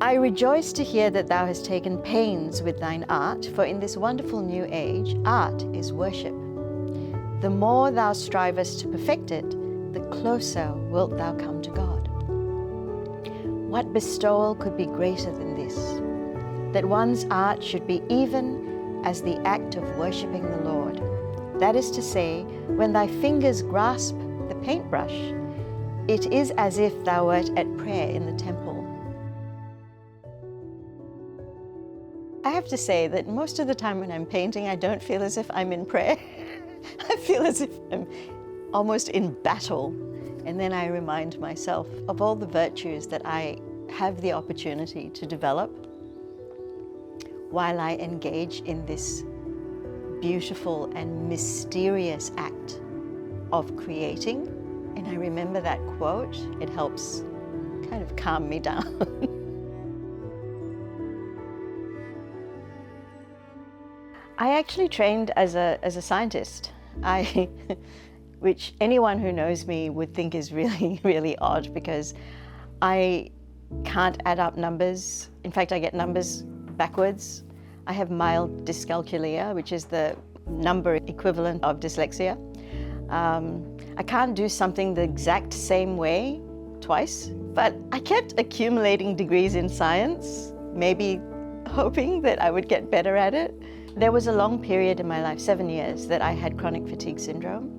I rejoice to hear that thou hast taken pains with thine art, for in this wonderful new age, art is worship. The more thou strivest to perfect it, the closer wilt thou come to God. What bestowal could be greater than this? That one's art should be even as the act of worshipping the Lord. That is to say, when thy fingers grasp the paintbrush, it is as if thou wert at prayer in the temple. I have to say that most of the time when I'm painting, I don't feel as if I'm in prayer. I feel as if I'm almost in battle. And then I remind myself of all the virtues that I have the opportunity to develop while I engage in this beautiful and mysterious act of creating. And I remember that quote. It helps kind of calm me down. I actually trained as a scientist, which anyone who knows me would think is really, really odd, because I can't add up numbers. In fact, I get numbers backwards. I have mild dyscalculia, which is the number equivalent of dyslexia. I can't do something the exact same way twice, but I kept accumulating degrees in science, maybe hoping that I would get better at it. There was a long period in my life, 7 years, that I had chronic fatigue syndrome.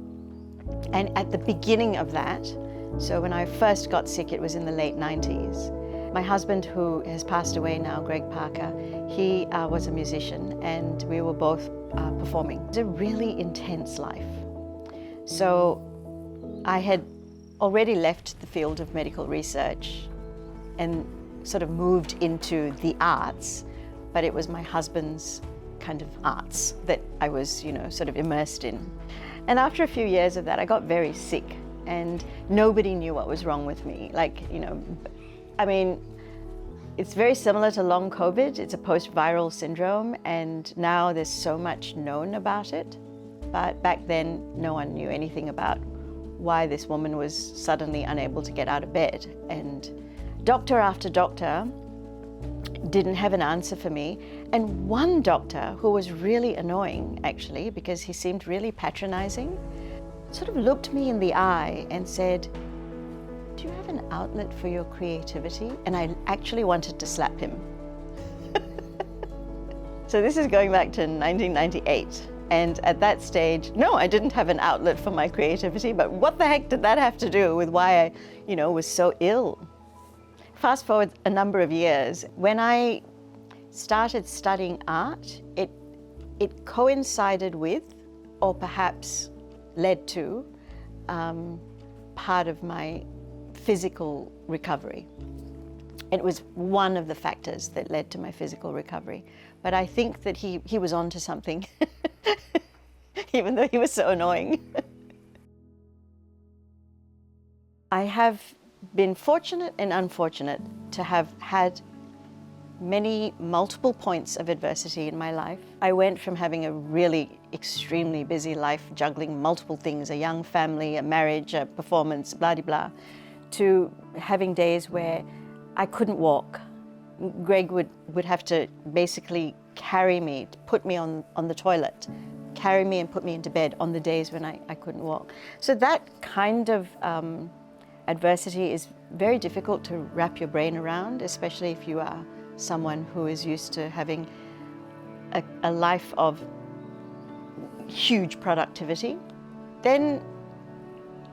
And at the beginning of that, so when I first got sick, it was in the late 90s. My husband, who has passed away now, Greg Parker, he was a musician, and we were both performing. It was a really intense life. So I had already left the field of medical research and sort of moved into the arts, but it was my husband's kind of arts that I was, sort of immersed in. And after a few years of that, I got very sick, and nobody knew what was wrong with me. It's very similar to long COVID. It's a post-viral syndrome, and now there's so much known about it. But back then, no one knew anything about why this woman was suddenly unable to get out of bed. And doctor after doctor didn't have an answer for me. And one doctor, who was really annoying actually, because he seemed really patronizing, sort of looked me in the eye and said, "Do you have an outlet for your creativity?" And I actually wanted to slap him. So this is going back to 1998. And at that stage, no, I didn't have an outlet for my creativity, but what the heck did that have to do with why I, was so ill? Fast forward a number of years, when I started studying art, it coincided with, or perhaps led to, part of my physical recovery. It was one of the factors that led to my physical recovery. But I think that he was onto something, even though he was so annoying. I have been fortunate and unfortunate to have had multiple points of adversity in my life. I went from having a really extremely busy life, juggling multiple things, a young family, a marriage, a performance, blah, blah, blah, to having days where I couldn't walk. Greg would have to basically carry me, put me on the toilet, carry me and put me into bed on the days when I couldn't walk. So that kind of adversity is very difficult to wrap your brain around, especially if you are someone who is used to having a life of huge productivity. Then,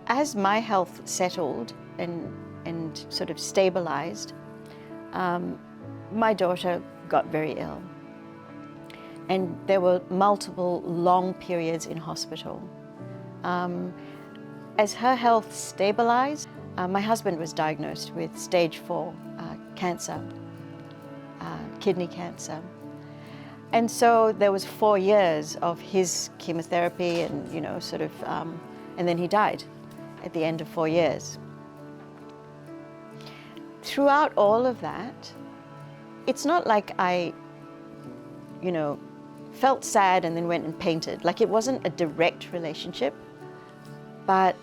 as my health settled and sort of stabilized, my daughter got very ill. And there were multiple long periods in hospital. As her health stabilized, my husband was diagnosed with stage 4 cancer, kidney cancer. And so there was 4 years of his chemotherapy and, and then he died at the end of 4 years. Throughout all of that, it's not like I, felt sad and then went and painted. Like, it wasn't a direct relationship, but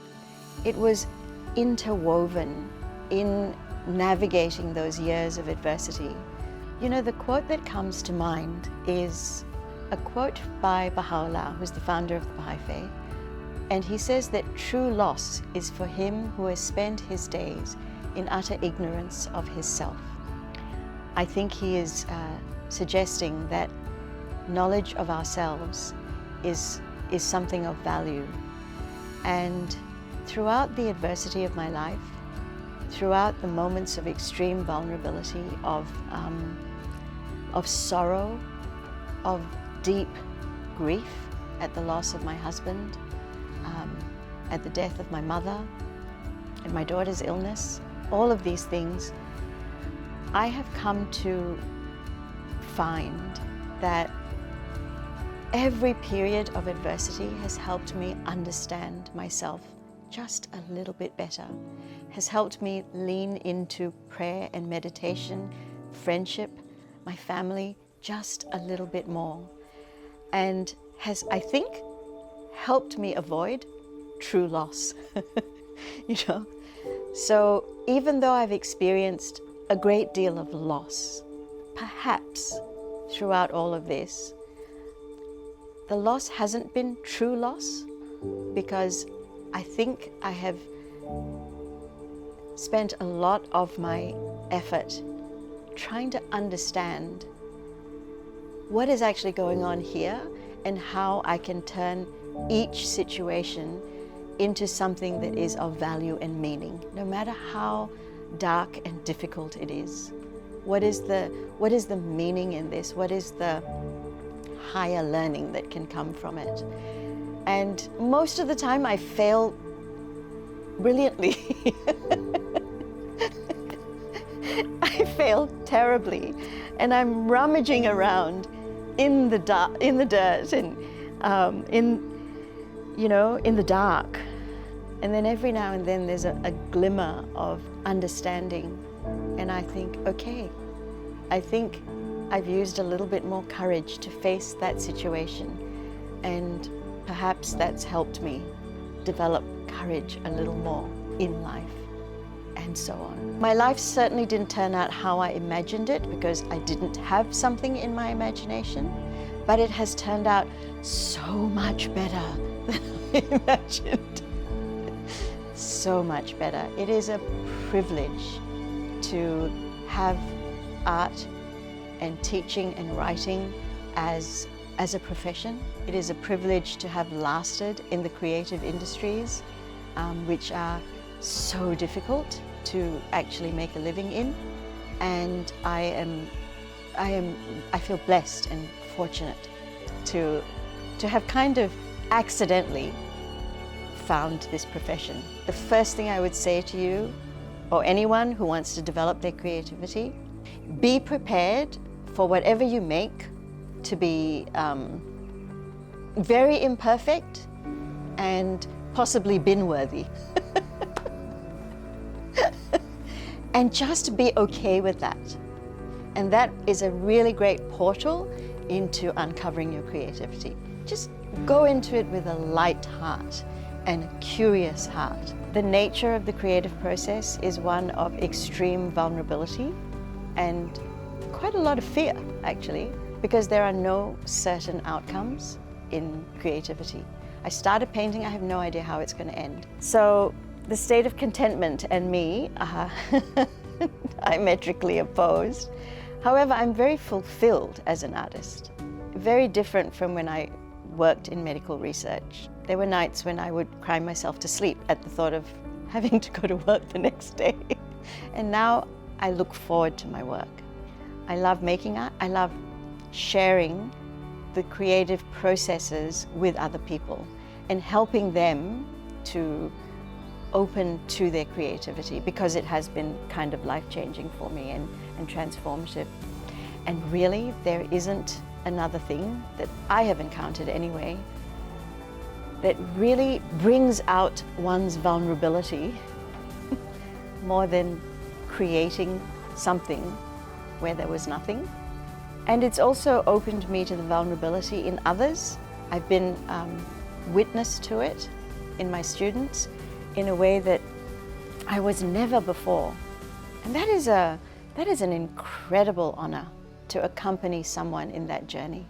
it was interwoven in navigating those years of adversity. You know, the quote that comes to mind is a quote by Baha'u'llah, who's the founder of the Baha'i faith. And he says that true loss is for him who has spent his days in utter ignorance of his self. I think he is suggesting that knowledge of ourselves is something of value. And throughout the adversity of my life, throughout the moments of extreme vulnerability, of sorrow, of deep grief at the loss of my husband, at the death of my mother, at my daughter's illness, all of these things, I have come to find that every period of adversity has helped me understand myself just a little bit better, has helped me lean into prayer and meditation, friendship, my family, just a little bit more, and has, I think, helped me avoid true loss. You know? So even though I've experienced a great deal of loss, perhaps throughout all of this, the loss hasn't been true loss, because I think I have spent a lot of my effort trying to understand what is actually going on here and how I can turn each situation into something that is of value and meaning, no matter how dark and difficult it is. What is the meaning in this? What is the higher learning that can come from it? And most of the time I fail brilliantly. I fail terribly, and I'm rummaging around in the dirt, and in the dark. And then every now and then there's a glimmer of understanding, and I think, okay, I think I've used a little bit more courage to face that situation, and perhaps that's helped me develop courage a little more in life, and so on. My life certainly didn't turn out how I imagined it, because I didn't have something in my imagination, but it has turned out so much better than I imagined. So much better. It is a privilege to have art and teaching and writing as a profession. It is a privilege to have lasted in the creative industries, which are so difficult to actually make a living in. And I feel blessed and fortunate to have kind of accidentally found this profession. The first thing I would say to you, or anyone who wants to develop their creativity, be prepared for whatever you make to be very imperfect and possibly bin-worthy. And just be okay with that. And that is a really great portal into uncovering your creativity. Just go into it with a light heart and a curious heart. The nature of the creative process is one of extreme vulnerability and quite a lot of fear, actually, because there are no certain outcomes in creativity. I started painting, I have no idea how it's going to end. So the state of contentment and me are diametrically opposed. However, I'm very fulfilled as an artist. Very different from when I worked in medical research. There were nights when I would cry myself to sleep at the thought of having to go to work the next day. And now I look forward to my work. I love making art. I love sharing the creative processes with other people and helping them to open to their creativity, because it has been kind of life-changing for me and transformative. And really, there isn't another thing that I have encountered anyway that really brings out one's vulnerability more than creating something where there was nothing. And it's also opened me to the vulnerability in others. I've been witness to it in my students in a way that I was never before. And that is an incredible honor to accompany someone in that journey.